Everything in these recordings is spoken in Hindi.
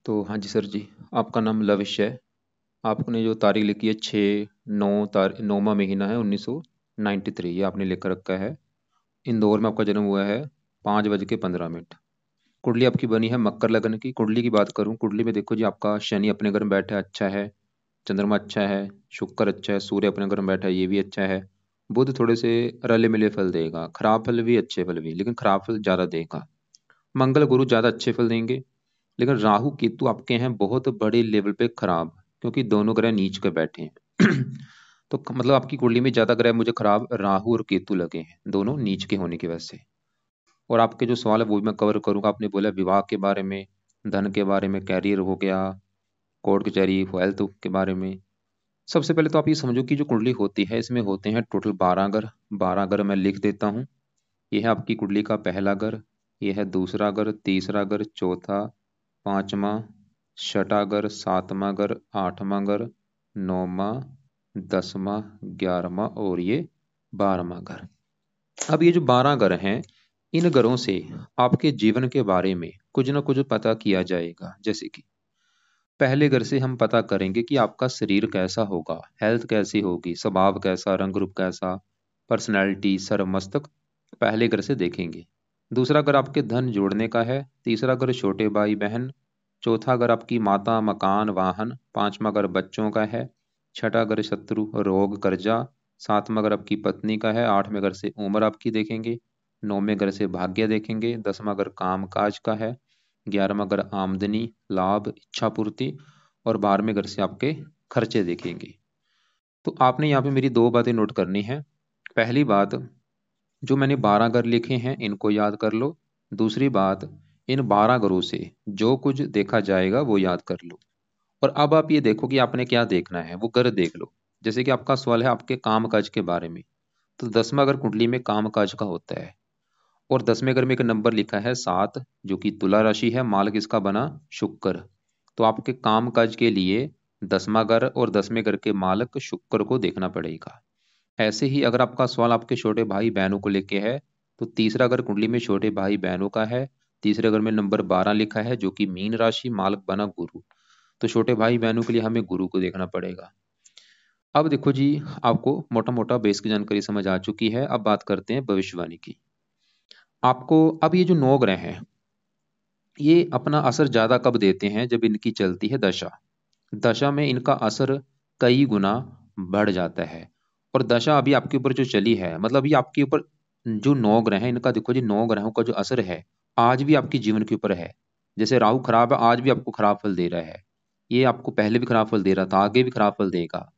तो हाँ जी सर जी, आपका नाम लविश है। आपने जो तारीख लिखी है 6/9 महीना है 1993, ये आपने लिख रखा है। इंदौर में आपका जन्म हुआ है 5:15। कुंडली आपकी बनी है मकर लगन की। कुंडली की बात करूं, कुंडली में देखो जी, आपका शनि अपने घर में बैठा है, अच्छा है। चंद्रमा अच्छा है। शुक्र अच्छा है। सूर्य अपने घर में बैठा है, ये भी अच्छा है। बुध थोड़े से रले मिले फल देगा, खराब फल भी अच्छे फल भी, लेकिन खराब फल ज्यादा देगा। मंगल गुरु ज्यादा अच्छे फल देंगे। लेकिन राहु केतु आपके हैं बहुत बड़े लेवल पे खराब, क्योंकि दोनों ग्रह नीच के बैठे हैं। तो मतलब आपकी कुंडली में ज्यादा ग्रह मुझे खराब राहु और केतु लगे हैं, दोनों नीच के होने की वजह से। और आपके जो सवाल है वो भी मैं कवर करूंगा। आपने बोला विवाह के बारे में, धन के बारे में, कैरियर हो गया, कोर्ट कचहरी, हेल्थ के बारे में। सबसे पहले तो आप ये समझो कि जो कुंडली होती है इसमें होते हैं टोटल 12 घर। 12 घर मैं लिख देता हूँ। ये है आपकी कुंडली का पहला घर, ये है दूसरा घर, तीसरा घर, चौथा, पांचवा, छठा घर, सातवां घर, आठवां घर, नौवां, 10वां, 11वां और ये 12वां घर। अब ये जो 12 घर हैं, इन घरों से आपके जीवन के बारे में कुछ ना कुछ पता किया जाएगा। जैसे कि पहले घर से हम पता करेंगे कि आपका शरीर कैसा होगा, हेल्थ कैसी होगी, स्वभाव कैसा, रंग रूप कैसा, पर्सनैलिटी, सर मस्तक, पहले घर से देखेंगे। दूसरा घर आपके धन जोड़ने का है। तीसरा घर छोटे भाई बहन। चौथा घर आपकी माता, मकान, वाहन। पांचवा घर बच्चों का है। छठा घर शत्रु, रोग, कर्जा। सातवां घर आपकी पत्नी का है। आठवें घर से उम्र आपकी देखेंगे। नौवें घर से भाग्य देखेंगे। 10वां घर काम काज का है। 11वां घर आमदनी, लाभ, इच्छा पूर्ति। और 12वें घर से आपके खर्चे देखेंगे। तो आपने यहाँ पे मेरी दो बातें नोट करनी है। पहली बात, जो मैंने 12 घर लिखे हैं इनको याद कर लो। दूसरी बात, इन 12 घरों से जो कुछ देखा जाएगा वो याद कर लो। और अब आप ये देखो कि आपने क्या देखना है, वो घर देख लो। जैसे कि आपका सवाल है आपके काम काज के बारे में, तो 10वां घर कुंडली में काम काज का होता है। और 10वें घर में एक नंबर लिखा है 7, जो कि तुला राशि है। मालक इसका बना शुक्र। तो आपके काम काज के लिए 10वां घर और 10वें घर के मालक शुक्र को देखना पड़ेगा। ऐसे ही अगर आपका सवाल आपके छोटे भाई बहनों को लेके है, तो तीसरा घर कुंडली में छोटे भाई बहनों का है। तीसरे घर में नंबर 12 लिखा है, जो कि मीन राशि, मालक बना गुरु। तो छोटे भाई बहनों के लिए हमें गुरु को देखना पड़ेगा। अब देखो जी, आपको मोटा मोटा बेस की जानकारी समझ आ चुकी है। अब बात करते हैं भविष्यवाणी की। आपको अब ये जो 9 ग्रह हैं, ये अपना असर ज्यादा कब देते हैं? जब इनकी चलती है दशा। दशा में इनका असर कई गुना बढ़ जाता है। और दशा अभी आपके ऊपर जो चली है, मतलब अभी आपके ऊपर जो 9 ग्रह हैं, इनका देखो जी, 9 ग्रहों का जो असर है आज भी आपके जीवन के ऊपर है। जैसे राहु खराब है, आज भी आपको खराब फल दे रहा है। ये आपको पहले भी खराब फल दे रहा था, आगे भी खराब फल देगा।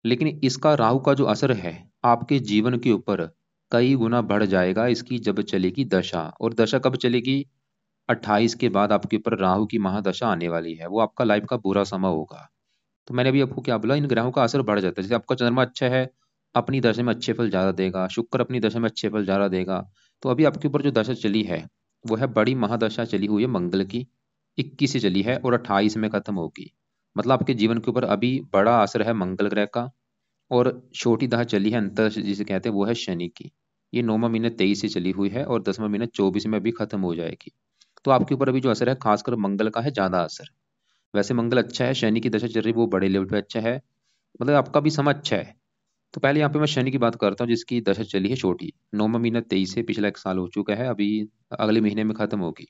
लेकिन इसका राहु का जो असर है आपके जीवन के ऊपर कई गुना बढ़ जाएगा इसकी जब चलेगी दशा। और दशा कब चलेगी? 28 के बाद आपके ऊपर राहु की महादशा आने वाली है, वो आपका लाइफ का बुरा समय होगा। तो मैंने अभी आपको क्या बोला, इन ग्रहों का असर बढ़ जाता है। जैसे आपका चंद्रमा अच्छा है, अपनी दशा में अच्छे फल ज्यादा देगा। शुक्र अपनी दशा में अच्छे फल ज्यादा देगा। तो अभी आपके ऊपर जो दशा चली है वो है बड़ी महादशा चली हुई है मंगल की। 21 से चली है और 28 में खत्म होगी। मतलब आपके जीवन के ऊपर अभी बड़ा असर है मंगल ग्रह का। और छोटी दाह चली है अंतर जिसे कहते हैं, वो है शनि की। ये 9वां महीने 23 से चली हुई है और 10वां महीने 24 में अभी खत्म हो जाएगी। तो आपके ऊपर अभी जो असर है खासकर मंगल का है ज्यादा असर। वैसे मंगल अच्छा है, शनि की दशा चल रही है वो बड़े लेवल पे अच्छा है। मतलब आपका भी समय अच्छा है। तो पहले यहाँ पे मैं शनि की बात करता हूँ, जिसकी दशा चली है छोटी। 9वां महीना 23 से पिछला 1 साल हो चुका है, अभी अगले महीने में खत्म होगी।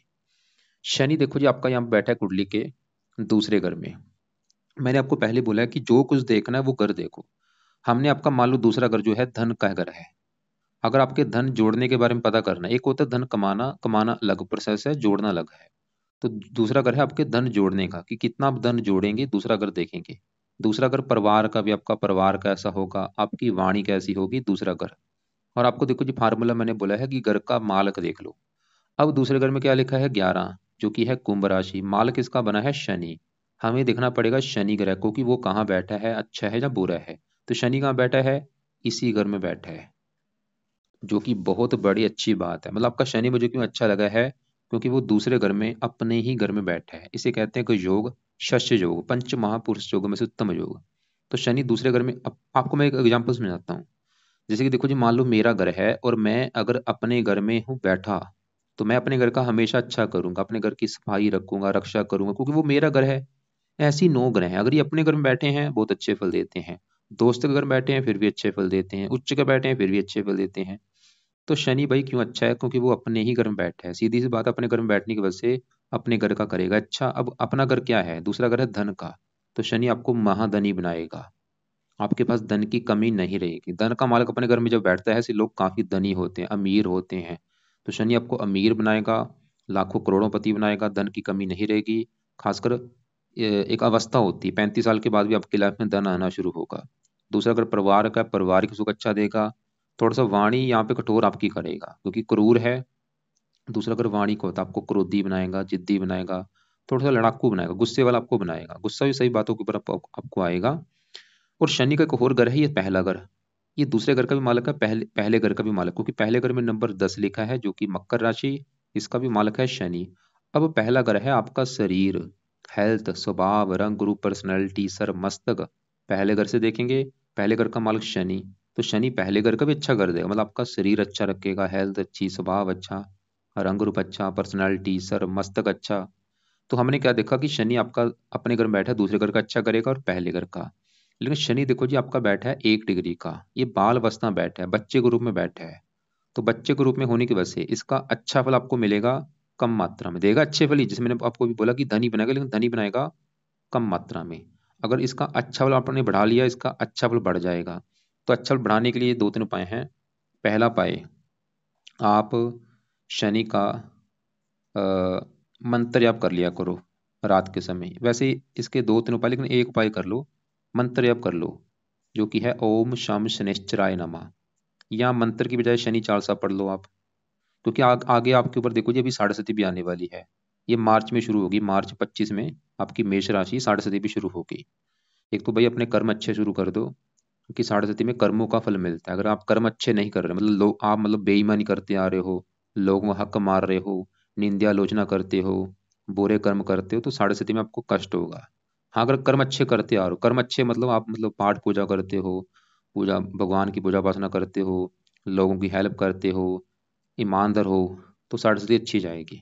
शनि देखो जी, आपका यहाँ पे बैठा है कुंडली के दूसरे घर में। मैंने आपको पहले बोला है कि जो कुछ देखना है वो घर देखो। हमने आपका मान लो दूसरा घर जो है धन का घर है। अगर आपके धन जोड़ने के बारे में पता करना है, एक होता है धन कमाना, कमाना अलग प्रोसेस है, जोड़ना अलग है। तो दूसरा घर है आपके धन जोड़ने का, कि कितना आप धन जोड़ेंगे, दूसरा घर देखेंगे। दूसरा घर परिवार का भी, आपका परिवार कैसा होगा, आपकी वाणी कैसी होगी, दूसरा घर। और आपको देखो जी, फार्मूला मैंने बोला है कि घर का मालक देख लो। अब दूसरे घर में क्या लिखा है 11, जो कि है कुंभ राशि। मालक इसका बना है शनि। हमें देखना पड़ेगा शनि ग्रह को कि वो कहाँ बैठा है, अच्छा है या बुरा है। तो शनि कहाँ बैठा है? इसी घर में बैठा है, जो कि बहुत बड़ी अच्छी बात है। मतलब आपका शनि मुझे क्यों अच्छा लगा है, क्योंकि वो दूसरे घर में अपने ही घर में बैठा है। इसे कहते हैं कि योग, शस्य योग, पंच महापुरुष योग में से उत्तम योग। तो शनि दूसरे घर में आपको मैं एक एग्जांपल समझाता हूँ। जैसे कि देखो जी, मान लो मेरा घर है और मैं अगर अपने घर में हूँ बैठा, तो मैं अपने घर का हमेशा अच्छा करूंगा, अपने घर की सफाई रखूंगा, रक्षा करूंगा, क्योंकि वो मेरा घर है। ऐसी 9 ग्रह हैं, अगर ये अपने घर में बैठे हैं बहुत अच्छे फल देते हैं, दोस्त के घर में बैठे हैं फिर भी अच्छे फल देते हैं, उच्च के बैठे हैं फिर भी अच्छे फल देते हैं। तो शनि भाई क्यों अच्छा है? क्योंकि वो अपने ही घर में बैठा है, सीधी सी बात, अपने घर में बैठने की वजह से अपने घर का करेगा अच्छा। अब अपना घर क्या है? दूसरा घर है धन का। तो शनि आपको महाधनी बनाएगा, आपके पास धन की कमी नहीं रहेगी। धन का मालिक अपने घर में जब बैठता है, ऐसे लोग काफी धनी होते हैं, अमीर होते हैं। तो शनि आपको अमीर बनाएगा, लाखों करोड़ों पति बनाएगा, धन की कमी नहीं रहेगी। खासकर एक अवस्था होती है, 35 साल के बाद भी आपकी लाइफ में धन आना शुरू होगा। दूसरा, अगर परिवार का, पारिवारिक सुख अच्छा देगा। थोड़ा सा वाणी यहाँ पे कठोर आपकी करेगा क्योंकि क्रूर है। दूसरा, अगर वाणी को होता आपको क्रोधी बनाएगा, जिद्दी बनाएगा, थोड़ा सा लड़ाकू बनाएगा, गुस्से वाला आपको बनाएगा, गुस्सा भी सही बातों के ऊपर आपको आएगा। और शनि का एक और घर है, ये पहला घर। ये दूसरे घर का भी मालिक है, पहले पहले घर का भी मालिक, क्योंकि पहले घर में नंबर 10 लिखा है जो कि मकर राशि, इसका भी मालिक है शनि। अब पहला घर है आपका शरीर, हेल्थ, स्वभाव, रंग रूप, पर्सनैलिटी, सर, मस्तक। पहले घर से देखेंगे, पहले घर का मालिक शनि। तो शनि पहले घर का भी अच्छा कर देगा, मतलब आपका शरीर अच्छा रखेगा, हेल्थ अच्छी, स्वभाव अच्छा, रंग रूप अच्छा, पर्सनैलिटी, सर, मस्तक अच्छा। तो हमने क्या देखा कि शनि आपका अपने घर में बैठा है, दूसरे घर का अच्छा करेगा और पहले घर का। लेकिन शनि देखो जी आपका बैठा है 1 डिग्री का, ये बाल अवस्था में बैठा है, बच्चे के रूप में बैठा है। तो बच्चे के रूप में होने की वजह से इसका अच्छा फल आपको मिलेगा, कम मात्रा में देगा अच्छे फल ही, जैसे मैंने आपको भी बोला कि धनी बनाएगा, लेकिन धनी बनाएगा कम मात्रा में। अगर इसका अच्छा फल आपने बढ़ा लिया, इसका अच्छा फल बढ़ जाएगा। तो अच्छा फल बढ़ाने के लिए 2-3 उपाय हैं। पहला उपाय, आप शनि का अ, मंत्र जाप कर लिया करो रात के समय। वैसे इसके 2-3 उपाय, लेकिन एक उपाय कर लो, मंत्र जाप कर लो, जो कि है ओम शम शनिश्चराय नमः। या मंत्र की बजाय शनि चालीसा पढ़ लो आप। क्योंकि आगे आपके ऊपर देखो जी, अभी साढ़े सती भी आने वाली है। ये मार्च में शुरू होगी, मार्च 25 में आपकी मेष राशि साढ़े सती भी शुरू होगी। एक तो भाई अपने कर्म अच्छे शुरू कर दो, क्योंकि साढ़े सती में कर्मों का फल मिलता है। अगर आप कर्म अच्छे नहीं कर रहे, मतलब लोग आप मतलब बेईमानी करते आ रहे हो, लोगों को हक मार रहे हो, निंदा आलोचना करते हो, बुरे कर्म करते हो, तो साढ़े सती में आपको कष्ट होगा। हाँ, अगर कर्म अच्छे करते आ रहे हो, कर्म अच्छे मतलब आप मतलब पाठ पूजा करते हो, पूजा भगवान की पूजा उपासना करते हो, लोगों की हेल्प करते हो, ईमानदार हो, तो साढ़े सती अच्छी जाएगी।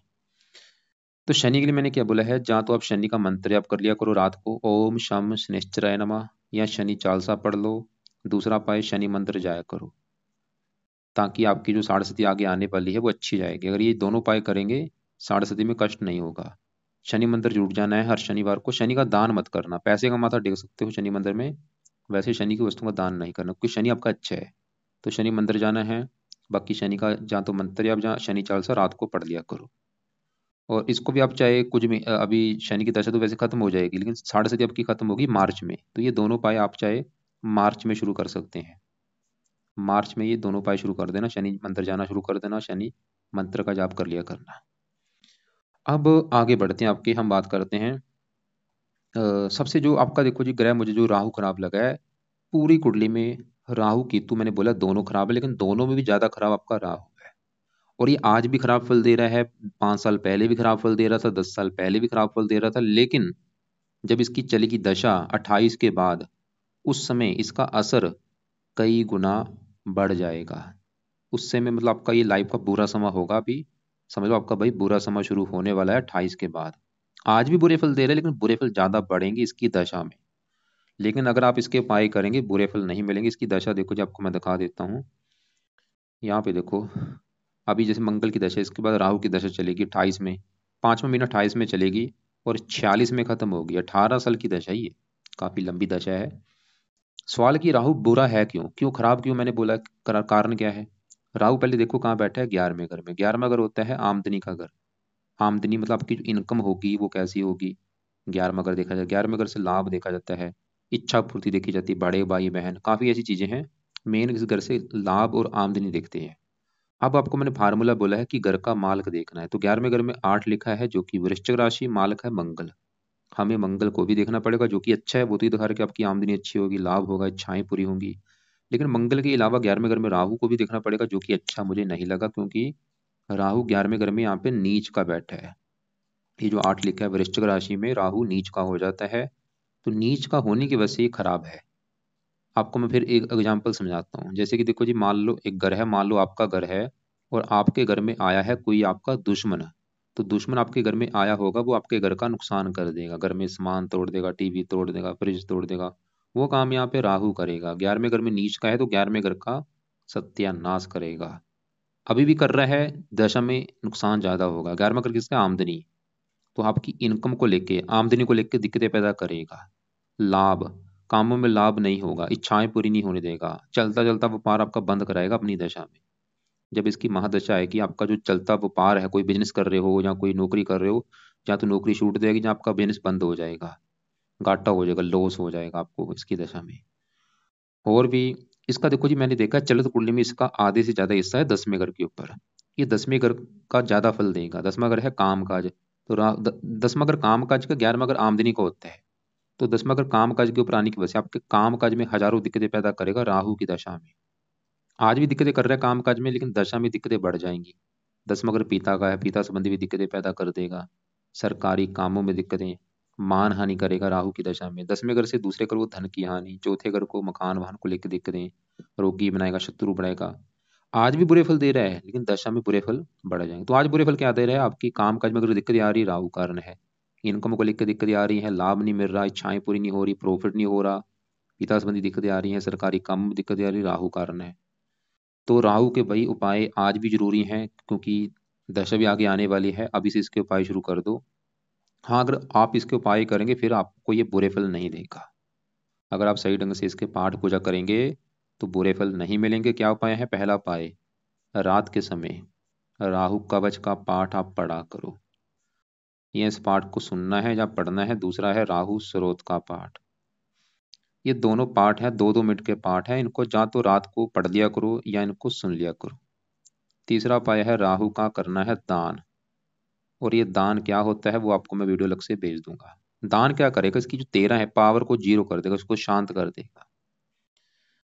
तो शनि के लिए मैंने क्या बोला है, जहाँ तो आप शनि का मंत्र जाप कर लिया करो रात को, ओम शम शनिश्चराय नमः, या शनि चालीसा पढ़ लो। दूसरा पाए, शनि मंत्र जाया करो, ताकि आपकी जो साढ़े सती आगे आने वाली है वो अच्छी जाएगी। अगर ये दोनों उपाय करेंगे, साढ़े सती में कष्ट नहीं होगा। शनि मंदिर जुट जाना है हर शनिवार को। शनि का दान मत करना, पैसे का माथा टेक सकते हो शनि मंदिर में, वैसे शनि की वस्तुओं का दान नहीं करना, क्योंकि शनि आपका अच्छा है। तो शनि मंदिर जाना है। बाकी शनि का जहाँ तो मंत्र या जहाँ शनि चालीसा रात को पढ़ लिया करो। और इसको भी आप चाहे अभी शनि की दशा तो वैसे खत्म हो जाएगी, लेकिन साढ़े सती आपकी खत्म होगी मार्च में, तो ये दोनों उपाय आप चाहे मार्च में शुरू कर सकते हैं। मार्च में ये दोनों उपाय शुरू कर देना, शनि मंदिर जाना शुरू कर देना, शनि मंत्र का जाप कर लिया करना। अब आगे बढ़ते हैं, आपकी हम बात करते हैं। सबसे जो आपका देखो जी ग्रह, मुझे जो राहु खराब लगा है पूरी कुंडली में, राहु केतु मैंने बोला दोनों खराब है, लेकिन दोनों में भी ज्यादा खराब आपका राहु है। और ये आज भी खराब फल दे रहा है, 5 साल पहले भी खराब फल दे रहा था, 10 साल पहले भी खराब फल दे रहा था। लेकिन जब इसकी चलेगी दशा 28 के बाद, उस समय इसका असर कई गुना बढ़ जाएगा। उस समय मतलब आपका ये लाइफ का बुरा समय होगा अभी, समझ लो आपका भाई बुरा समय शुरू होने वाला है 28 के बाद। आज भी बुरे फल दे रहे हैं, लेकिन बुरे फल ज्यादा बढ़ेंगे इसकी दशा में। लेकिन अगर आप इसके उपाय करेंगे, बुरे फल नहीं मिलेंगे। इसकी दशा देखो जी, आपको मैं दिखा देता हूँ। यहाँ पे देखो, अभी जैसे मंगल की दशा, इसके बाद राहु की दशा चलेगी 28 में, 5वां महीना 28 में चलेगी और 46 में खत्म होगी। 18 साल की दशा है ये, काफी लंबी दशा है। सवाल कि राहु बुरा है क्यों, क्यों खराब क्यों, मैंने बोला कारण क्या है। राहु पहले देखो कहाँ बैठा है, 11वें घर में। 11वां घर होता है आमदनी का घर। आमदनी मतलब आपकी जो इनकम होगी वो कैसी होगी, 11वां घर देखा जाए, 11वें घर से लाभ देखा जाता है, इच्छा पूर्ति देखी जाती है, बड़े भाई बहन, काफी ऐसी चीजें हैं। मेन इस घर से लाभ और आमदनी देखते हैं। अब आपको मैंने फार्मूला बोला है कि घर का मालक देखना है, तो 11वें घर में 8 लिखा है, जो कि वृश्चिक राशि, मालक है मंगल। हमें मंगल को भी देखना पड़ेगा, जो कि अच्छा है, वो तो ये दिखा रहा है कि आपकी आमदनी अच्छी होगी, लाभ होगा, इच्छाएं पूरी होंगी। लेकिन मंगल के अलावा 11वें घर में राहु को भी देखना पड़ेगा, जो कि अच्छा मुझे नहीं लगा, क्योंकि राहु 11वें घर में यहाँ पे नीच का बैठा है। ये जो 8 लिखा है, वृश्चिक राशि में राहु नीच का हो जाता है। तो नीच का होने की वजह से ये खराब है। आपको मैं फिर एक एग्जांपल समझाता हूँ। जैसे कि देखो जी, मान लो एक घर है, मान लो आपका घर है और आपके घर में आया है कोई आपका दुश्मन, तो दुश्मन आपके घर में आया होगा, वो आपके घर का नुकसान कर देगा, घर में सामान तोड़ देगा, टीवी तोड़ देगा, फ्रिज तोड़ देगा। वो काम यहाँ पे राहु करेगा। 11वें घर में नीच का है तो 11वें घर का सत्यानाश करेगा। अभी भी कर रहा है, दशा में नुकसान ज्यादा होगा। 11वां घर किसका? आमदनी। तो आपकी इनकम को लेके, आमदनी को लेके दिक्कतें पैदा करेगा। लाभ, कामों में लाभ नहीं होगा, इच्छाएं पूरी नहीं होने देगा, चलता चलता व्यापार आपका बंद कराएगा अपनी दशा में। जब इसकी महादशा है कि आपका जो चलता व्यापार है, कोई बिजनेस कर रहे हो या कोई नौकरी कर रहे हो, या तो नौकरी छूट जाएगी या आपका बिजनेस बंद हो जाएगा, घाटा हो जाएगा, लॉस हो जाएगा आपको इसकी दशा में। और भी इसका देखो जी, मैंने देखा चलित कुंडली में इसका आधे से ज्यादा हिस्सा है 10वें घर के ऊपर। ये 10वें घर का ज्यादा फल देगा। 10वां घर है काम काज, तो 10वां घर काम काज का, 11वां घर आमदनी का होता है। तो 10वां घर काम काज के ऊपर आने की वजह से आपके काम काज में हजारों दिक्कतें पैदा करेगा राहु की दशा में। आज भी दिक्कतें कर रहा है काम काज में, लेकिन दशा में दिक्कतें बढ़ जाएंगी। 10वां घर पिता का है, पिता संबंधी भी दिक्कतें पैदा कर देगा। सरकारी कामों में दिक्कतें, मान हानि करेगा राहु की दशा में। 10वें घर से दूसरे घर को धन की हानि, चौथे घर को मकान वाहन को लेकर दिक्कतें, रोगी बनाएगा, शत्रु बढ़ाएगा। आज भी बुरे फल दे रहा है, लेकिन दशा में बुरे फल बढ़ जाएंगे। तो आज बुरे फल क्या दे रहा है? आपकी काम काज में अगर दिक्कतें आ रही, राहु कारण है। इनकम को लेकर दिक्कतें आ रही है, लाभ नहीं मिल रहा, इच्छाएं पूरी नहीं हो रही, प्रॉफिट नहीं हो रहा, पिता संबंधी दिक्कतें आ रही हैं, सरकारी काम में दिक्कतें आ रही, राहु कारण है। तो राहु के भाई उपाय आज भी जरूरी हैं, क्योंकि दशा भी आगे आने वाली है। अभी से इसके उपाय शुरू कर दो। हाँ, अगर आप इसके उपाय करेंगे फिर आपको ये बुरे फल नहीं देगा। अगर आप सही ढंग से इसके पाठ पूजा करेंगे तो बुरे फल नहीं मिलेंगे। क्या उपाय है? पहला उपाय, रात के समय राहु कवच का पाठ आप पढ़ा करो। ये इस पाठ को सुनना है या पढ़ना है। दूसरा है राहु स्रोत का पाठ। ये दोनों पाठ है, 2-2 मिनट के पाठ है। इनको या तो रात को पढ़ लिया करो या इनको सुन लिया करो। तीसरा उपाय है राहु का करना है दान। और ये दान क्या होता है वो आपको मैं वीडियो अलग से भेज दूंगा। दान क्या करेगा? इसकी जो 13 है पावर को जीरो कर देगा, उसको शांत कर देगा।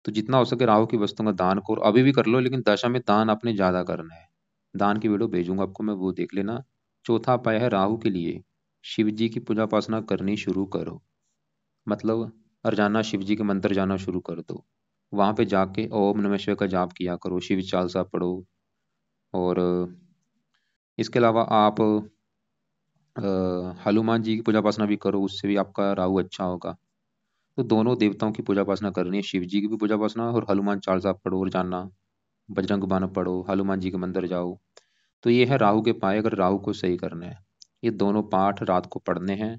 तो जितना हो सके राहु की वस्तुओं का दान करो। अभी भी कर लो, लेकिन दशा में दान आपने ज्यादा करना है। दान की वीडियो भेजूंगा आपको मैं, वो देख लेना। चौथा उपाय है राहु के लिए शिव जी की पूजा उपासना करनी शुरू करो। मतलब रोजाना शिव जी के मंत्र जाना शुरू कर दो। वहां पे जाके ओम नमः शिवाय का जाप किया करो, शिव चालीसा पढ़ो। और इसके अलावा आप हनुमान जी की पूजा उपासना भी करो, उससे भी आपका राहु अच्छा होगा। तो दोनों देवताओं की पूजा उपासना करनी है, शिव जी की भी पूजा उपासना और हनुमान चालीसा पढ़ो और जानना, बजरंग बाण पढ़ो, हनुमान जी के मंदिर जाओ। तो ये है राहु के पाए, अगर राहु को सही करना है। ये दोनों पाठ रात को पढ़ने हैं,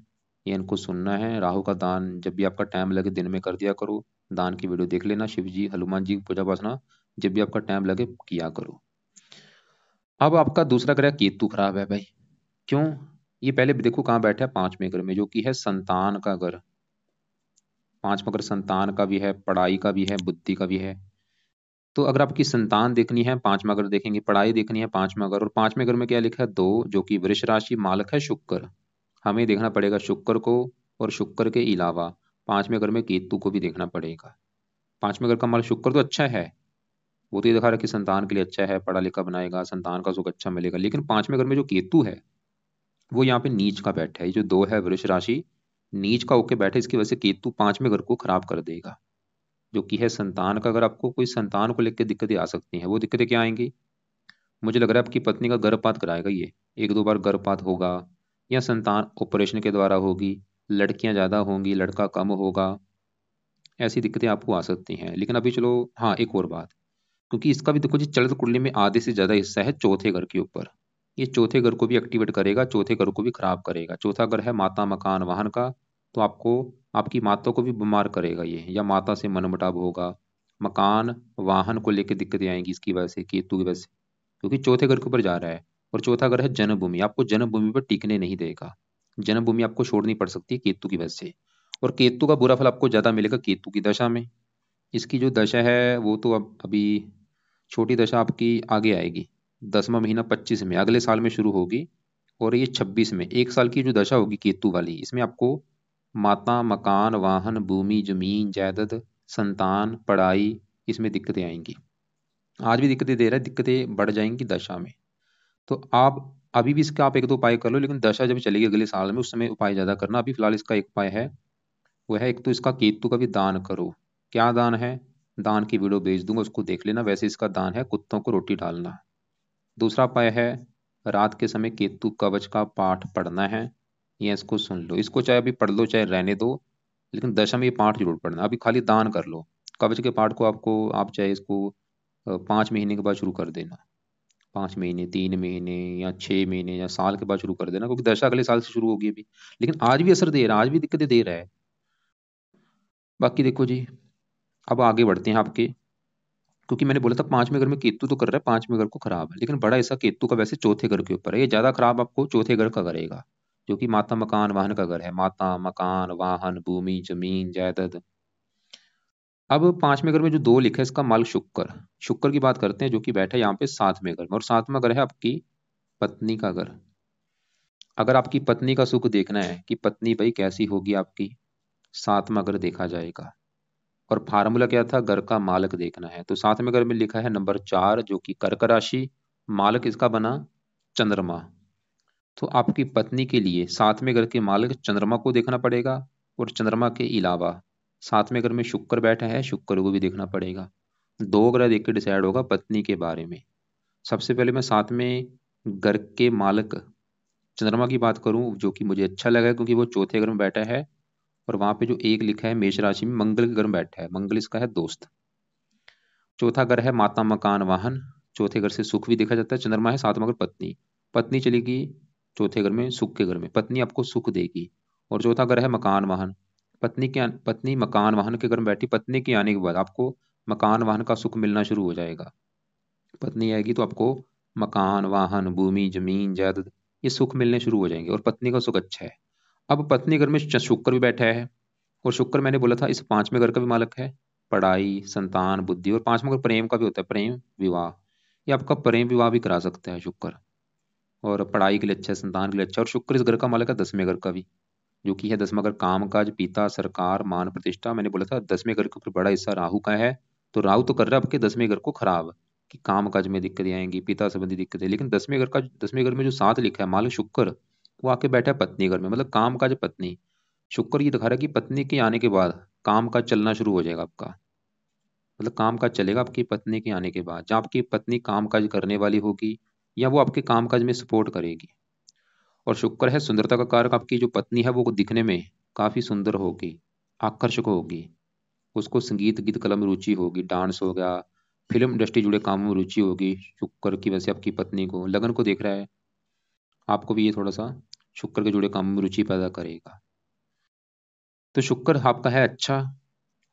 ये इनको सुनना है। राहु का दान जब भी आपका टाइम लगे दिन में कर दिया करो। दान की वीडियो देख लेना, शिव जी हनुमान जी की पूजा उपासना जब भी आपका टाइम लगे किया करो। अब आपका दूसरा ग्रह केतु खराब है भाई। क्यों? ये पहले भी देखो कहाँ बैठा है, 5वें घर में, जो कि है संतान का घर। 5वां घर संतान का भी है, पढ़ाई का भी है, बुद्धि का भी है। तो अगर आपकी संतान देखनी है 5वां घर देखेंगे, पढ़ाई देखनी है 5वां घर। और 5वें घर में क्या लिखा है? 2, जो कि वृष राशि मालक है शुक्र। हमें देखना पड़ेगा शुक्र को, और शुक्र के अलावा 5वें घर में केतु को भी देखना पड़ेगा। 5वें घर का मालक शुक्र तो अच्छा है, वो तो ये दिखा रहा है कि संतान के लिए अच्छा है, पढ़ा लिखा बनाएगा, संतान का सुख अच्छा मिलेगा। लेकिन 5वें घर में जो केतु है वो यहाँ पे नीच का बैठा है। ये जो 2 है वृष राशि, नीच का होके बैठे, इसकी वजह से केतु 5वें घर को खराब कर देगा। जो कि है संतान का। अगर आपको कोई संतान को लेकर दिक्कतें आ सकती हैं, वो दिक्कतें क्या आएंगी? मुझे लग रहा है आपकी पत्नी का गर्भपात कराएगा ये, 1-2 बार गर्भपात होगा, या संतान ऑपरेशन के द्वारा होगी, लड़कियां ज्यादा होंगी, लड़का कम होगा। ऐसी दिक्कतें आपको आ सकती हैं। लेकिन अभी चलो, हाँ एक और बात, क्योंकि इसका भी देखो जी चलित कुंडली में आधे से ज्यादा हिस्सा है चौथे घर के ऊपर। ये चौथे घर को भी एक्टिवेट करेगा, चौथे घर को भी खराब करेगा। चौथा घर है माता मकान वाहन का। तो आपको, आपकी माता को भी बीमार करेगा ये, या माता से मनमुटाव होगा, मकान वाहन को लेकर दिक्कतें आएंगी इसकी वजह से, केतु की वजह से। क्योंकि चौथे घर के ऊपर जा रहा है। और चौथा घर है जन्मभूमि, आपको जन्मभूमि पर टिकने नहीं देगा। जन्मभूमि आपको छोड़नी पड़ सकती है केतु की वजह से। और केतु का बुरा फल आपको ज्यादा मिलेगा केतु की दशा में। इसकी जो दशा है वो तो अब अभी छोटी दशा आपकी आगे आएगी। 10वां महीना 25 में, अगले साल में शुरू होगी। और ये 26 में, 1 साल की जो दशा होगी केतु वाली, इसमें आपको माता मकान वाहन भूमि जमीन जायदाद संतान पढ़ाई, इसमें दिक्कतें आएंगी। आज भी दिक्कतें दे रहा है, दिक्कतें बढ़ जाएंगी दशा में। तो आप अभी भी इसका आप 1-2 उपाय कर लो, लेकिन दशा जब चलेगी अगले साल में, उस समय उपाय ज्यादा करना। अभी फिलहाल इसका एक उपाय है, वो है एक तो इसका केतु का भी दान करो। क्या दान है? दान की वीडियो भेज दूंगा, उसको देख लेना। वैसे इसका दान है कुत्तों को रोटी डालना। दूसरा उपाय है रात के समय केतु कवच का पाठ पढ़ना है, या इसको सुन लो। इसको चाहे अभी पढ़ लो चाहे रहने दो, लेकिन दशम ये पाठ जरूर पढ़ना। अभी खाली दान कर लो। कवच के पाठ को आपको, आप चाहे इसको 5 महीने के बाद शुरू कर देना। 5 महीने, 3 महीने, या 6 महीने, या साल के बाद शुरू कर देना, क्योंकि दशा अगले साल से शुरू होगी अभी। लेकिन आज भी असर दे रहा है, आज भी दिक्कतें दे रहा है। बाकी देखो जी, अब आगे बढ़ते हैं आपके, क्योंकि मैंने बोला था 5वें घर में केतु तो कर रहा है, 5वें घर को खराब है, लेकिन बड़ा ऐसा केतु का वैसे चौथे घर के ऊपर है। ये ज्यादा खराब आपको चौथे घर का करेगा, जो कि माता मकान वाहन का घर है। माता मकान वाहन भूमि जमीन जायदाद। अब 5वें घर में जो दो लिखा है, इसका मालिक शुक्र। शुक्र की बात करते हैं, जो कि बैठा है यहाँ पे 7वें घर में, और 7वां घर है आपकी पत्नी का घर। अगर आपकी पत्नी का सुख देखना है कि पत्नी भाई कैसी होगी आपकी, 7वां घर देखा जाएगा। और फार्मूला क्या था, घर का मालक देखना है। तो 7वें घर में लिखा है नंबर 4, जो कि कर्क राशि। मालक इसका बना चंद्रमा। तो आपकी पत्नी के लिए 7वें घर के मालक चंद्रमा को देखना पड़ेगा, और चंद्रमा के अलावा 7वें घर में शुक्र बैठा है, शुक्र को भी देखना पड़ेगा। दो ग्रह देख के डिसाइड होगा पत्नी के बारे में। सबसे पहले मैं 7वें घर के मालक चंद्रमा की बात करूं, जो कि मुझे अच्छा लगा क्योंकि वो चौथे घर में बैठा है। और वहां पे जो एक लिखा है मेष राशि में मंगल के घर में बैठा है, मंगल इसका है दोस्त। चौथा घर है माता मकान वाहन। चौथे घर से सुख भी देखा जाता है, चंद्रमा है। 7वां घर पत्नी। पत्नी चलेगी चौथे घर में, सुख के घर में, पत्नी आपको सुख देगी। और चौथा घर है मकान वाहन। पत्नी मकान वाहन के घर में बैठी, पत्नी के आने के बाद आपको मकान वाहन का सुख मिलना शुरू हो जाएगा। पत्नी आएगी तो आपको मकान वाहन भूमि जमीन जायदाद ये सुख मिलने शुरू हो जाएंगे, और पत्नी का सुख अच्छा है। अब पत्नी घर में शुक्र भी बैठा है, और शुक्र मैंने बोला था इस 5वें घर का भी मालक है। पढ़ाई संतान बुद्धि, और 5वां घर प्रेम का भी होता है, प्रेम विवाह। ये आपका प्रेम विवाह भी करा सकता है शुक्र। और पढ़ाई के लिए अच्छा है, संतान के लिए अच्छा। और शुक्र इस घर का मालक है 10वें घर का भी, जो कि है 10वां घर काम काज पिता सरकार मान प्रतिष्ठा। मैंने बोला था 10वें घर के ऊपर बड़ा हिस्सा राहु का है। तो राहु तो कर रहा है आपके 10वें घर को खराब, कि काम काज में दिक्कतें आएंगी, पिता संबंधी दिक्कतें। लेकिन 10वें घर में जो साथ लिखा है मालक शुक्र, वो आके बैठा है पत्नी घर में, मतलब काम काज पत्नी। शुक्र ये दिखा रहा है कि पत्नी के आने के बाद काम काज चलना शुरू हो जाएगा आपका। मतलब काम काज चलेगा आपकी पत्नी के आने के बाद, जहाँ आपकी पत्नी काम काज करने वाली होगी, या वो आपके काम काज में सपोर्ट करेगी। और शुक्र है सुंदरता का कारक। आपकी जो पत्नी है वो दिखने में काफी सुंदर होगी, आकर्षक होगी। उसको संगीत गीत कला में रुचि होगी, डांस हो गया, फिल्म इंडस्ट्री जुड़े कामों में रुचि होगी। शुक्र की वजह से आपकी पत्नी को लगन को देख रहा है, आपको भी ये थोड़ा सा शुक्र के जुड़े कामों में रुचि पैदा करेगा। तो शुक्र आपका है अच्छा।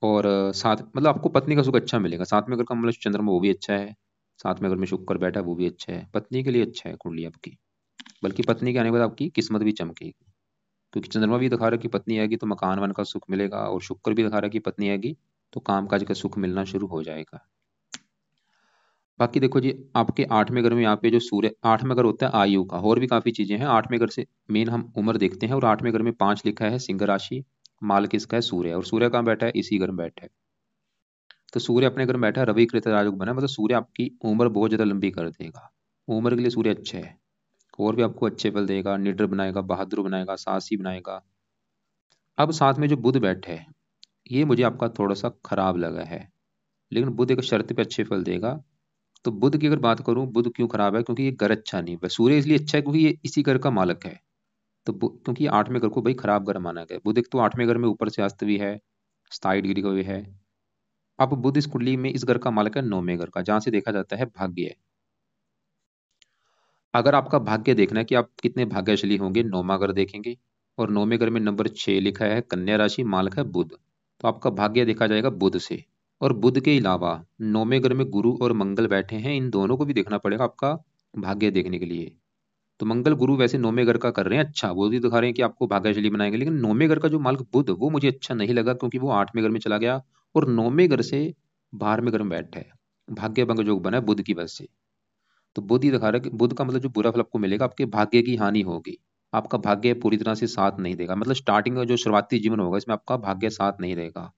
और साथ मतलब आपको पत्नी का सुख अच्छा मिलेगा। 7वें घर का मतलब चंद्रमा वो भी अच्छा है, 7वें घर में शुक्र बैठा है वो भी अच्छा है, पत्नी के लिए अच्छा है कुंडली आपकी। बल्कि पत्नी के आने के बाद आपकी किस्मत भी चमकेगी, क्योंकि चंद्रमा भी दिखा रहा है कि पत्नी आएगी तो मकान वन का सुख मिलेगा, और शुक्र भी दिखा रहा है कि पत्नी आएगी तो कामकाज का सुख मिलना शुरू हो जाएगा। बाकी देखो जी, आपके 8वें घर में यहाँ पे जो सूर्य, 8वां घर होता है आयु का। और भी काफी चीजें हैं 8वें घर से, मेन हम उम्र देखते हैं। और 8वें घर में 5 लिखा है सिंह राशि, माल किसका है सूर्य। और सूर्य कहाँ बैठा है, इसी घर में बैठा है। तो सूर्य अपने घर में बैठा है, रवि कृत राजयोग बना है, मतलब सूर्य आपकी उम्र बहुत ज्यादा लंबी कर देगा। उम्र के लिए सूर्य अच्छा है। और भी आपको अच्छे फल देगा, निडर बनाएगा, बहादुर बनाएगा, साहसी बनाएगा। अब साथ में जो बुध बैठे है, ये मुझे आपका थोड़ा सा खराब लगा है। लेकिन बुध एक शर्त पे अच्छे फल देगा। तो बुध की अगर बात करूं, बुध क्यों खराब है, क्योंकि ये घर अच्छा नहीं है। सूर्य इसलिए अच्छा है क्योंकि ये इसी घर का मालक है। तो क्योंकि ये 8वें घर को भाई खराब घर माना गया। बुध एक तो 8वें घर में ऊपर से अस्त भी है, 27 डिग्री का भी है। अब बुध इस कुंडली में इस घर का मालक है 9वें घर का, जहां से देखा जाता है भाग्य। अगर आपका भाग्य देखना है कि आप कितने भाग्यशाली होंगे, 9वां घर देखेंगे। और 9वें घर में नंबर 6 लिखा है कन्या राशि, मालक है बुध। तो आपका भाग्य देखा जाएगा बुध से। और बुध के अलावा 9वें घर में गुरु और मंगल बैठे हैं, इन दोनों को भी देखना पड़ेगा आपका भाग्य देखने के लिए। तो मंगल गुरु वैसे 9वें घर का कर रहे हैं अच्छा, वो भी दिखा रहे हैं कि आपको भाग्यशाली बनाएंगे। लेकिन 9वें घर का जो मालिक बुध, वो मुझे अच्छा नहीं लगा, क्योंकि वो 8वें घर में चला गया और 9वें घर से 12वें घर में बैठा है। भाग्य भंग योग बना है बुध की वजह से। तो बुध ही दिखा रहा है कि बुध का मतलब जो बुरा फल आपको मिलेगा, आपके भाग्य की हानि होगी। आपका भाग्य पूरी तरह से साथ नहीं देगा, मतलब स्टार्टिंग का जो शुरुआती जीवन होगा इसमें आपका भाग्य साथ नहीं देगा।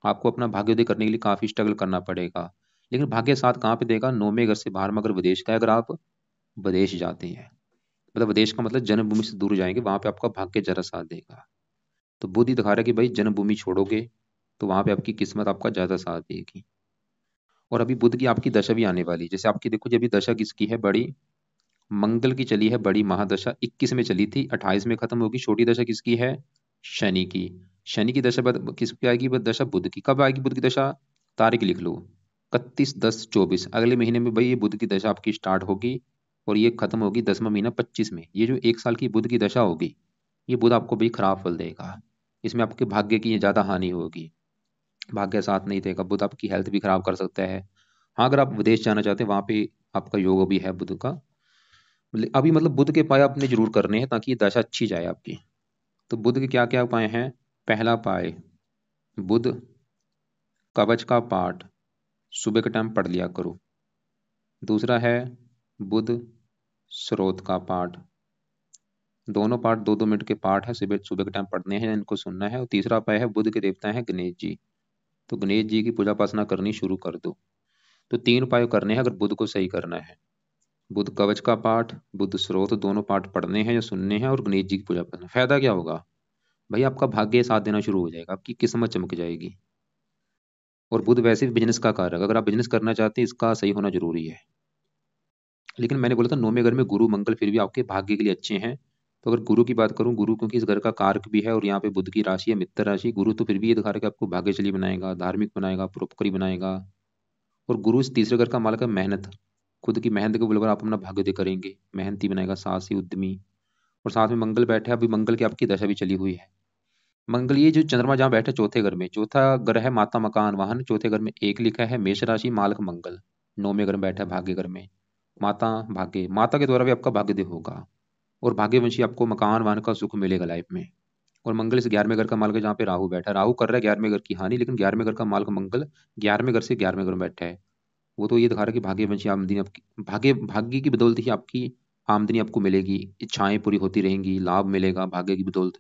आपको अपना भाग्योदय करने के लिए काफी स्ट्रगल करना पड़ेगा। लेकिन भाग्य साथ कहाँ पे देगा, 9वें घर से बाहर में अगर विदेश का है, अगर आप विदेश जाते हैं, मतलब विदेश का मतलब जन्मभूमि से दूर जाएंगे, वहां पे आपका भाग्य जरा साथ देगा। तो बुध ही दिखा रहा है कि भाई जन्मभूमि छोड़ोगे तो वहां पे आपकी किस्मत आपका ज्यादा साथ देगी। और अभी बुध की आपकी दशा भी आने वाली है। जैसे आपकी देखो जी, अभी दशा किसकी है बड़ी, मंगल की चली है बड़ी महादशा, 21 में चली थी, 28 में खत्म होगी। छोटी दशा किसकी है? शनि की। शनि की दशा किसकी आएगी? दशा बुध की। कब आएगी बुध की दशा? तारीख लिख लो, 31/10/24। अगले महीने में भाई ये बुध की दशा आपकी स्टार्ट होगी और ये खत्म होगी 10वां महीना 25 में। ये जो 1 साल की बुध की दशा होगी, ये बुध आपको भाई खराब फल देगा। इसमें आपके भाग्य की ज्यादा हानि होगी, भाग्य साथ नहीं देगा। बुध आपकी हेल्थ भी खराब कर सकता है। हाँ, अगर आप विदेश जाना चाहते हैं, वहां पे आपका योग भी है बुध का। अभी मतलब बुध के उपाय आपने जरूर करने हैं ताकि ये दशा अच्छी जाए आपकी। तो बुध के क्या क्या उपाय हैं? पहला उपाय, बुध कवच का पाठ सुबह के टाइम पढ़ लिया करो। दूसरा है बुध स्रोत का पाठ। दोनों पाठ 2-2 मिनट के पाठ है, सुबह सुबह के टाइम पढ़ने हैं, इनको सुनना है। और तीसरा उपाय है, बुध के देवता हैं गणेश जी, तो गणेश जी की पूजा उपासना करनी शुरू कर दो। तो 3 उपाय करने हैं अगर बुध को सही करना है। बुध कवच का पाठ, बुध स्रोत, दोनों पाठ पढ़ने हैं या सुनने हैं, और गणेश जी की पूजा करना। फायदा क्या होगा भाई? आपका भाग्य साथ देना शुरू हो जाएगा, आपकी किस्मत चमक जाएगी। और बुध वैसे भी बिजनेस का कारक, अगर आप बिजनेस करना चाहते हैं इसका सही होना जरूरी है। लेकिन मैंने बोला था 9वें घर में गुरु मंगल फिर भी आपके भाग्य के लिए अच्छे हैं। तो अगर गुरु की बात करूं, गुरु क्योंकि इस घर का कारक भी है और यहाँ पे बुध की राशि है मित्र राशि, गुरु तो फिर भी ये दिखा रहा है कि आपको भाग्यशाली बनाएगा, धार्मिक बनाएगा, परोपकारी बनाएगा। और गुरु इस तीसरे घर का मालक है मेहनत, खुद की मेहनत के बलवर आप अपना भाग्य करेंगे, मेहनती बनाएगा, साहसी उद्यमी। और साथ में मंगल बैठे, अभी मंगल की आपकी दशा भी चली हुई है। मंगल ये जो चंद्रमा जहाँ बैठे चौथे घर में, चौथा ग्रह है माता मकान वाहन, चौथे घर में एक लिखा है मेष राशि मालक मंगल, 9वें घर में बैठा है भाग्य घर में। माता भाग्य, माता के द्वारा भी आपका भाग्य होगा और भाग्यवंशी आपको मकान वाहन का सुख मिलेगा लाइफ में। और मंगल इस 11वें घर का मालक है जहाँ पे राहु बैठा है, राहु कर रहा है 11वें घर की हानि, लेकिन 11वें घर का मालक मंगल 11वें घर से 11वें घर में बैठा है। वो तो ये दिखा रहा है कि भाग्यवंशी आमदनी आपकी, भाग्य की बदौलत ही आपकी आमदनी आपको मिलेगी, इच्छाएं पूरी होती रहेंगी, लाभ मिलेगा भाग्य की बदौलत।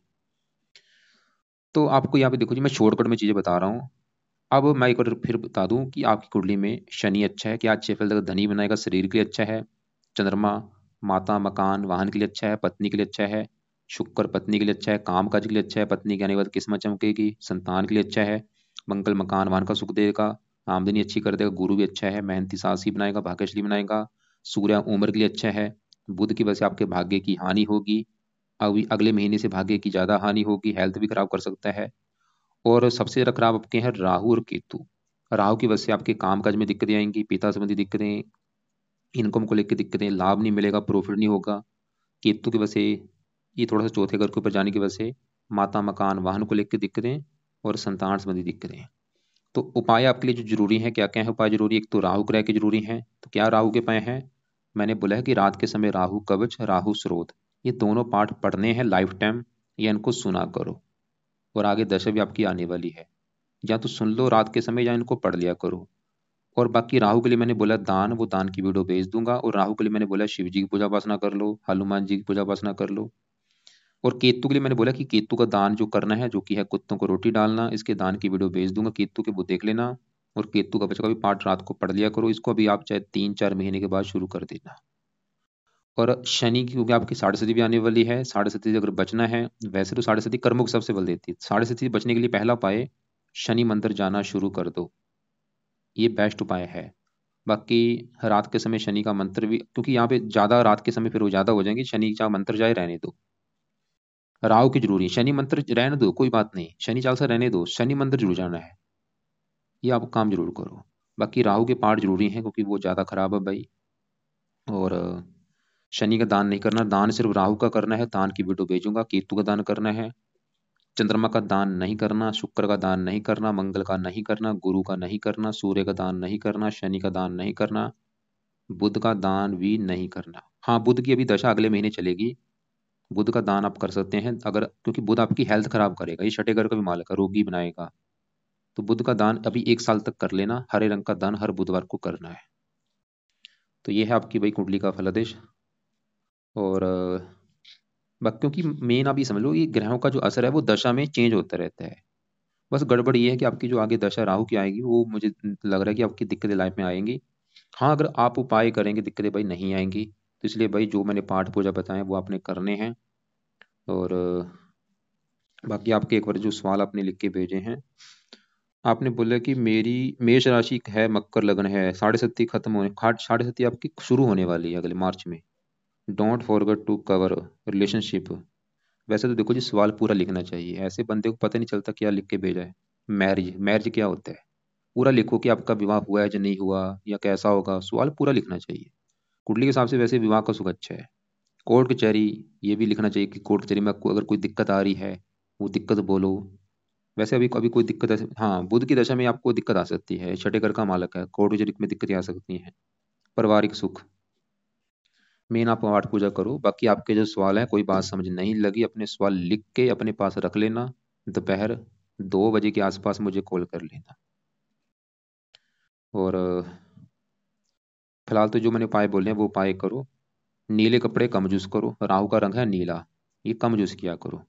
तो आपको यहाँ पे देखो जी, मैं शॉर्टकट में चीजें बता रहा हूँ। अब मैं एक बार फिर बता दूं कि आपकी कुंडली में शनि अच्छा है, क्या अच्छे फल देगा, धनी बनाएगा, शरीर के लिए अच्छा है। चंद्रमा माता मकान वाहन के लिए अच्छा है, पत्नी के लिए अच्छा है। शुक्र पत्नी के लिए अच्छा है, काम काज के लिए अच्छा है, पत्नी के आने के बाद किस्मत चमकेगी, संतान के लिए अच्छा है। मंगल मकान वाहन का सुख देगा, आमदनी अच्छी कर देगा। गुरु भी अच्छा है, मेहनती साहसी बनाएगा, भाग्यशाली बनाएगा। सूर्य उम्र के लिए अच्छा है। बुध की वजह से आपके भाग्य की हानि होगी, अभी अगले महीने से भाग्य की ज्यादा हानि होगी, हेल्थ भी खराब कर सकता है। और सबसे ज्यादा खराब आपके हैं राहु और केतु। राहु की वजह से आपके कामकाज में दिक्कतें आएंगी, पिता संबंधी दिक्कतें, इनकम को लेकर दिक्कतें, लाभ नहीं मिलेगा, प्रॉफिट नहीं होगा। केतु की वजह से ये थोड़ा सा चौथे घर के ऊपर जाने की वजह से माता मकान वाहन को लेकर दिक्कतें और संतान संबंधी दिक्कतें। तो उपाय आपके लिए जो जरूरी है, क्या क्या है उपाय जरूरी? एक तो राहु ग्रह के जरूरी हैं, तो क्या राहु के उपाय हैं? मैंने बोला है कि रात के समय राहु कवच राहु स्रोत, ये दोनों पाठ पढ़ने हैं लाइफ टाइम, या इनको सुना करो। और आगे दशा भी आपकी आने वाली है, या तो सुन लो रात के समय या इनको पढ़ लिया करो। और बाकी राहु के लिए मैंने बोला दान, वो दान की वीडियो भेज दूंगा। और राहु के लिए मैंने बोला शिव जी की पूजा उपासना कर लो, हनुमान जी की पूजा उपासना कर लो। और केतु के लिए मैंने बोला कि केतु का दान जो करना है, जो कि है कुत्तों को रोटी डालना, इसके दान की वीडियो भेज दूंगा केतु के, वो देख लेना। और केतु का बच्चा का भी पाठ रात को पढ़ लिया करो, इसको अभी आप चाहे 3-4 महीने के बाद शुरू कर देना। और शनि की, क्योंकि आपकी साढ़े सती भी आने वाली है, साढ़े सती से अगर बचना है, वैसे तो साढ़े सती कर्मों को सबसे बल देती है, साढ़े सती से बचने के लिए पहला उपाय शनि मंदिर जाना शुरू कर दो, ये बेस्ट उपाय है। बाकी रात के समय शनि का मंत्र भी, क्योंकि यहाँ पे ज्यादा रात के समय फिर वो ज्यादा हो जाएंगे, शनि का मंत्र जाए रहने दो। राहु की जरूरी, शनि मंत्र रहने दो कोई बात नहीं, शनि चाल से रहने दो, शनि मंदिर जरूर जाना है, ये आप काम जरूर करो। बाकी राहु के पाठ जरूरी हैं क्योंकि वो ज्यादा खराब है भाई। और शनि का दान नहीं करना, दान सिर्फ राहु का करना है, दान की वीडियो भेजूंगा। केतु का दान करना है, चंद्रमा का दान नहीं करना, शुक्र का दान नहीं करना, मंगल का नहीं करना, गुरु का नहीं करना, सूर्य का दान नहीं करना, शनि का दान नहीं करना, बुध का दान भी नहीं करना। हाँ, बुध की अभी दशा अगले महीने चलेगी, बुध का दान आप कर सकते हैं अगर, क्योंकि बुध आपकी हेल्थ खराब करेगा, ये छठे घर का भी मालक है, रोगी बनाएगा। तो बुध का दान अभी 1 साल तक कर लेना, हरे रंग का दान हर बुधवार को करना है। तो ये है आपकी भाई कुंडली का फलादेश। और क्योंकि मेन आप ये समझ लो, ये ग्रहों का जो असर है वो दशा में चेंज होता रहता है। बस गड़बड़ ये है कि आपकी जो आगे दशा राहु की आएगी, वो मुझे लग रहा है कि आपकी दिक्कतें लाइफ में आएंगी। हाँ, अगर आप उपाय करेंगे दिक्कतें भाई नहीं आएंगी। तो इसलिए भाई जो मैंने पाठ पूजा बताए वो आपने करने हैं। और बाकी आपके एक बार जो सवाल आपने लिख के भेजे हैं, आपने बोला कि मेरी मेष राशि है, मकर लग्न है, साढ़े सती खत्म होने, साढ़े सती आपकी शुरू होने वाली है अगले मार्च में। Don't forget to cover relationship. वैसे तो देखो जी, सवाल पूरा लिखना चाहिए, ऐसे बंदे को पता नहीं चलता क्या लिख के भेजा है। मैरिज, मैरिज क्या होता है, पूरा लिखो कि आपका विवाह हुआ है या नहीं हुआ, या कैसा होगा, सवाल पूरा लिखना चाहिए। कुंडली के हिसाब से वैसे विवाह का सुख अच्छा है। कोर्ट कचहरी, ये भी लिखना चाहिए कि कोर्ट कचहरी में आपको अगर कोई दिक्कत आ रही है, वो दिक्कत बोलो। वैसे अभी अभी कोई दिक्कत हाँ, बुध की दशा में आपको दिक्कत आ सकती है, छठे घर का मालक है, कोर्ट कचहरी में दिक्कतें आ सकती हैं। पारिवारिक सुख, मेन आप पाठ पूजा करो। बाकी आपके जो सवाल हैं, कोई बात समझ नहीं लगी, अपने सवाल लिख के अपने पास रख लेना। दोपहर 2 बजे के आसपास मुझे कॉल कर लेना। और फिलहाल तो जो मैंने उपाय बोले हैं वो उपाय करो। नीले कपड़े कम यूज करो, राहु का रंग है नीला, ये कम यूज किया करो।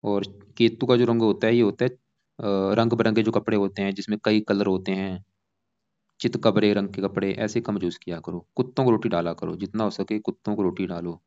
और केतु का जो रंग होता है, ये होता है रंग बिरंगे जो कपड़े होते हैं जिसमें कई कलर होते हैं, चित कबरे रंग के कपड़े, ऐसे कम यूज किया करो। कुत्तों को रोटी डाला करो, जितना हो सके कुत्तों को रोटी डालो।